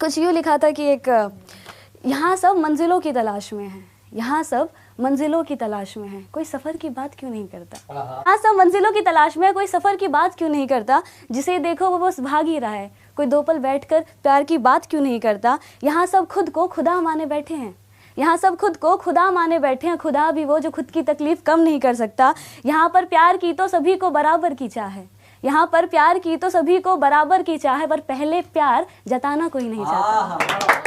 कुछ यूँ लिखा था कि एक यहाँ सब मंजिलों की तलाश में है, यहाँ सब मंजिलों की तलाश में है, कोई सफ़र की बात क्यों नहीं करता। यहाँ सब मंजिलों की तलाश में है, कोई सफ़र की बात क्यों नहीं करता। जिसे देखो वो बस भाग ही रहा है, कोई दो पल बैठकर प्यार की बात क्यों नहीं करता। यहाँ सब खुद को खुदा माने बैठे हैं, यहाँ सब खुद को खुदा माने बैठे हैं, खुदा भी वो जो खुद की तकलीफ़ कम नहीं कर सकता। यहाँ पर प्यार की तो सभी को बराबर की चाह है, यहाँ पर प्यार की तो सभी को बराबर की चाह है, पर पहले प्यार जताना कोई नहीं चाहता।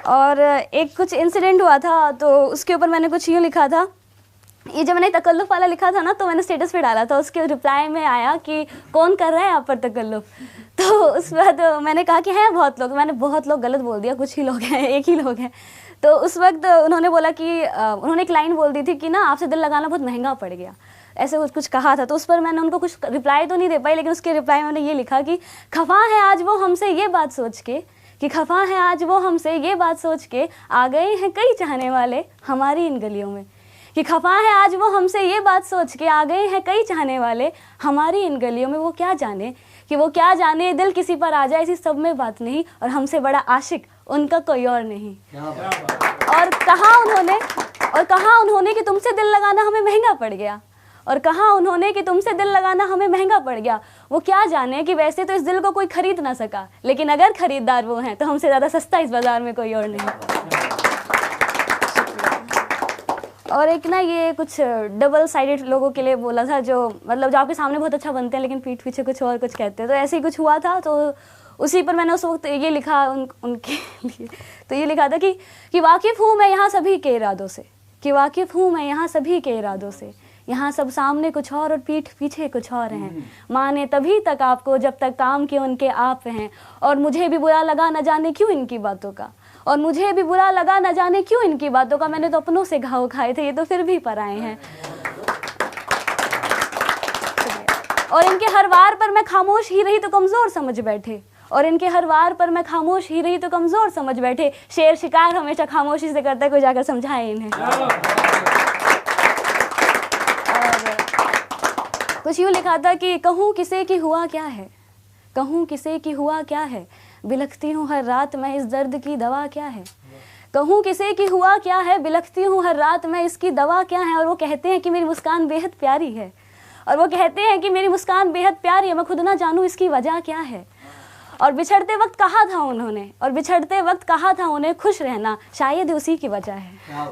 और एक कुछ इंसिडेंट हुआ था तो उसके ऊपर मैंने कुछ यूँ लिखा था। ये जब मैंने तकल्लुफ़ वाला लिखा था ना तो मैंने स्टेटस पे डाला था, उसके रिप्लाई में आया कि कौन कर रहा है आप पर तकल्लुफ़। तो उस वक्त मैंने कहा कि हैं बहुत लोग, मैंने बहुत लोग गलत बोल दिया, कुछ ही लोग हैं, एक ही लोग हैं। तो उस वक्त उन्होंने बोला कि उन्होंने एक लाइन बोल दी थी कि ना आपसे दिल लगाना बहुत महंगा पड़ गया, ऐसे कुछ कहा था। तो उस पर मैंने उनको कुछ रिप्लाई तो नहीं दे पाई, लेकिन उसके रिप्लाई में मैंने ये लिखा कि खफा है आज वो हमसे ये बात सोच के, कि खफा है आज वो हमसे ये बात सोच के, आ गए हैं कई चाहने वाले हमारी इन गलियों में। कि खफा है आज वो हमसे ये बात सोच के, आ गए हैं कई चाहने वाले हमारी इन गलियों में। वो क्या जाने कि वो क्या जाने, दिल किसी पर आ जाए इसी सब में बात नहीं, और हमसे बड़ा आशिक उनका कोई और नहीं। और कहा उन्होंने कि तुमसे दिल लगाना हमें महंगा पड़ गया, और कहा उन्होंने कि तुमसे दिल लगाना हमें महंगा पड़ गया। वो क्या जाने कि वैसे तो इस दिल को कोई खरीद ना सका, लेकिन अगर खरीदार वो हैं तो हमसे ज़्यादा सस्ता इस बाज़ार में कोई और नहीं। और एक ना ये कुछ डबल साइडेड लोगों के लिए बोला था, जो मतलब जो आपके सामने बहुत अच्छा बनते हैं लेकिन पीठ पीछे कुछ और कुछ कहते हैं। तो ऐसे ही कुछ हुआ था, तो उसी पर मैंने उस वक्त ये लिखा उनके लिए। तो ये लिखा था कि वाकिफ़ हूँ मैं यहाँ सभी के इरादों से, कि वाकिफ़ हूँ मैं यहाँ सभी के इरादों से। यहाँ सब सामने कुछ और पीठ पीछे कुछ और हैं। माने तभी तक आपको जब तक काम के उनके आप हैं। और मुझे भी बुरा लगा न जाने क्यों इनकी बातों का, और मुझे भी बुरा लगा न जाने क्यों इनकी बातों का। मैंने तो अपनों से घाव खाए थे, ये तो फिर भी पराए हैं। और इनके हर वार पर मैं खामोश ही रही तो कमज़ोर समझ बैठे, और इनके हर वार पर मैं खामोश ही रही तो कमज़ोर समझ बैठे। शेर शिकार हमेशा खामोशी से करता है, कोई जाकर समझाए इन्हें। कुछ यूँ लिखा था कि कहूँ किसे की हुआ क्या है, कहूँ किसे की हुआ क्या है, बिलखती हूँ हर रात मैं इस दर्द की दवा क्या है। कहूँ किसे की हुआ क्या है, बिलखती हूँ हर रात मैं इसकी दवा क्या है। और वो कहते हैं कि मेरी मुस्कान बेहद प्यारी है, और वो कहते हैं कि मेरी मुस्कान बेहद प्यारी है, मैं खुद ना जानूँ इसकी वजह क्या है। और बिछड़ते वक्त कहा था उन्होंने, और बिछड़ते वक्त कहा था उन्हें, खुश रहना शायद उसी की वजह है।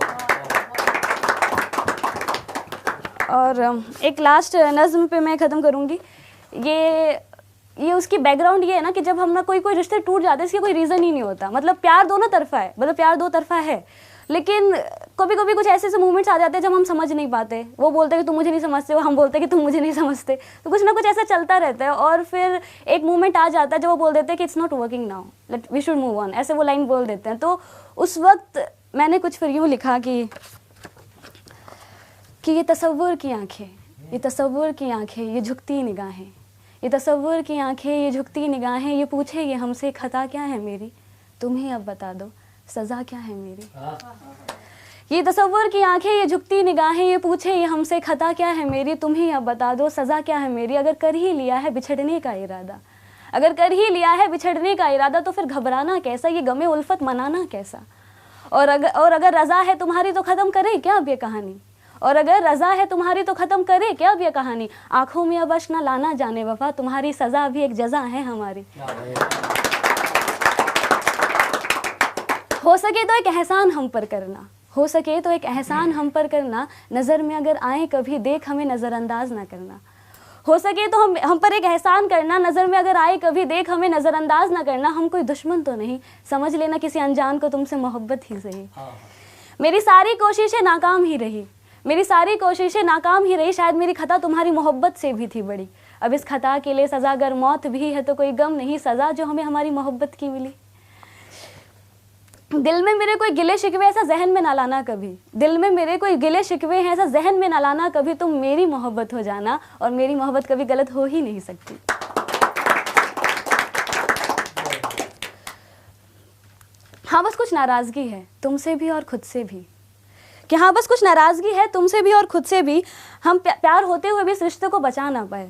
और एक लास्ट नज़्म पे मैं ख़त्म करूँगी। ये उसकी बैकग्राउंड ये है ना कि जब हम ना कोई रिश्ते टूट जाते हैं, इसका कोई रीज़न ही नहीं होता। मतलब प्यार दोनों तरफा है, मतलब प्यार दो तरफा है, लेकिन कभी कभी कुछ ऐसे मोमेंट्स आ जाते हैं जब हम समझ नहीं पाते। वो बोलते हैं कि तुम मुझे नहीं समझते हो, हम बोलते हैं कि तुम मुझे नहीं समझते। तो कुछ ना कुछ ऐसा चलता रहता है, और फिर एक मोमेंट आ जाता है जब वो बोल देते हैं कि it's not working now, let we should move on, ऐसे वो लाइन बोल देते हैं। तो उस वक्त मैंने कुछ फिर यूँ लिखा कि ये तसव्वुर की आँखें, ये तसव्वुर की आँखें, ये झुकती निगाहें, ये तसव्वुर की आँखें, ये झुकती निगाहें, ये पूछे ये हमसे खता क्या है मेरी, तुम ही अब बता दो सज़ा क्या है मेरी। ये तसव्वुर की आँखें, ये झुकती निगाहें, ये पूछे ये हमसे खता क्या है मेरी, तुम ही अब बता दो सज़ा क्या है मेरी। अगर कर ही लिया है बिछड़ने का इरादा, अगर कर ही लिया है बिछड़ने का इरादा, तो फिर घबराना कैसा, ये गमे उल्फत मनाना कैसा। और अगर रज़ा है तुम्हारी तो ख़त्म करे क्या अब ये कहानी, और अगर रज़ा है तुम्हारी तो ख़त्म करे क्या अब ये कहानी। आँखों में अब अश्क न लाना जाने वफ़ा, तुम्हारी सज़ा भी एक जज़ा है हमारी। हो सके तो एक एहसान हम पर करना, हो सके तो एक एहसान हम पर करना, नज़र में अगर आए कभी देख हमें नज़रअंदाज ना करना। हो सके तो हम पर एक एहसान करना, नज़र में अगर आए कभी देख हमें नज़रअंदाज ना करना। हम कोई दुश्मन तो नहीं, समझ लेना किसी अनजान को तुमसे मोहब्बत ही सही। मेरी सारी कोशिशें नाकाम ही रही, मेरी सारी कोशिशें नाकाम ही रही, शायद मेरी खता तुम्हारी मोहब्बत से भी थी बड़ी। अब इस खता के लिए सज़ा अगर मौत भी है तो कोई गम नहीं, सज़ा जो हमें हमारी मोहब्बत की मिली। दिल में मेरे कोई गिले शिकवे ऐसा जहन में ना लाना कभी, दिल में मेरे कोई गिले शिकवे हैं ऐसा जहन में ना लाना कभी, तुम मेरी मोहब्बत हो जाना, और मेरी मोहब्बत कभी गलत हो ही नहीं सकती। हाँ बस कुछ नाराज़गी है तुमसे भी और खुद से भी, कि हाँ बस कुछ नाराज़गी है तुमसे भी और खुद से भी। हम प्यार होते हुए भी इस रिश्ते को बचा ना पाए,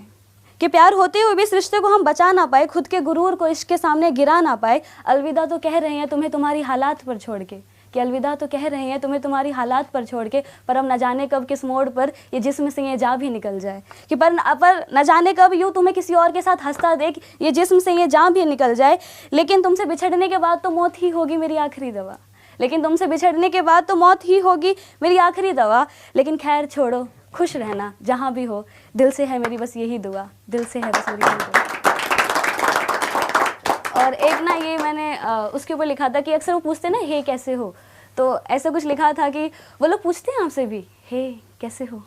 कि प्यार होते हुए भी इस रिश्ते को हम बचा ना पाए, खुद के गुरूर को इश्क के सामने गिरा ना पाए। अलविदा तो कह रहे हैं तुम्हें तुम्हारी हालात पर छोड़ के, कि अलविदा तो कह रहे हैं तुम्हें तुम्हारी हालात पर छोड़ के, पर हम न जाने कब किस मोड़ पर ये जिस्म से ये जान भी निकल जाए। कि पर न जाने कब यूँ तुम्हें किसी और के साथ हंसता देख ये जिस्म से ये जान भी निकल जाए। लेकिन तुमसे बिछड़ने के बाद तो मौत ही होगी मेरी आखिरी दवा, लेकिन तुमसे बिछड़ने के बाद तो मौत ही होगी मेरी आखिरी दवा। लेकिन खैर छोड़ो, खुश रहना जहाँ भी हो, दिल से है मेरी बस यही दुआ, दिल से है बस मेरी यही दुआ। और एक ना ये मैंने उसके ऊपर लिखा था कि अक्सर वो पूछते ना हे कैसे हो, तो ऐसा कुछ लिखा था कि वो लोग पूछते हैं आपसे भी हे कैसे हो।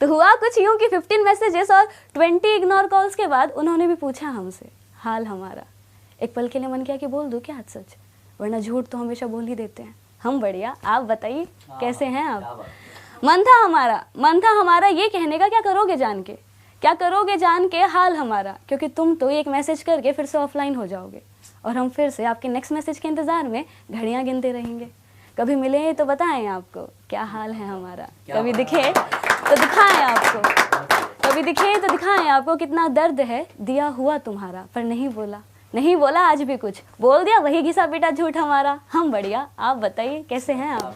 तो हुआ कुछ यूँ कि 15 मैसेजेस और 20 इग्नोर कॉल्स के बाद उन्होंने भी पूछा हमसे हाल हमारा। एक पल के लिए मन किया कि बोल दूँ क्या आज सच, वरना झूठ तो हमेशा बोल ही देते हैं। हम बढ़िया, आप बताइए कैसे हैं आप। मन था हमारा ये कहने का, क्या करोगे जान के, क्या करोगे जान के हाल हमारा, क्योंकि तुम तो एक मैसेज करके फिर से ऑफलाइन हो जाओगे और हम फिर से आपके नेक्स्ट मैसेज के इंतज़ार में घड़ियां गिनते रहेंगे। कभी मिले तो बताएं आपको क्या हाल है हमारा, कभी दिखे तो दिखाएं आपको, कभी दिखे तो दिखाएं आपको कितना दर्द है दिया हुआ तुम्हारा, पर नहीं बोला आज भी कुछ, बोल दिया वही घिसा पिटा झूठ हमारा। हम बढ़िया, आप बताइए कैसे हैं आप।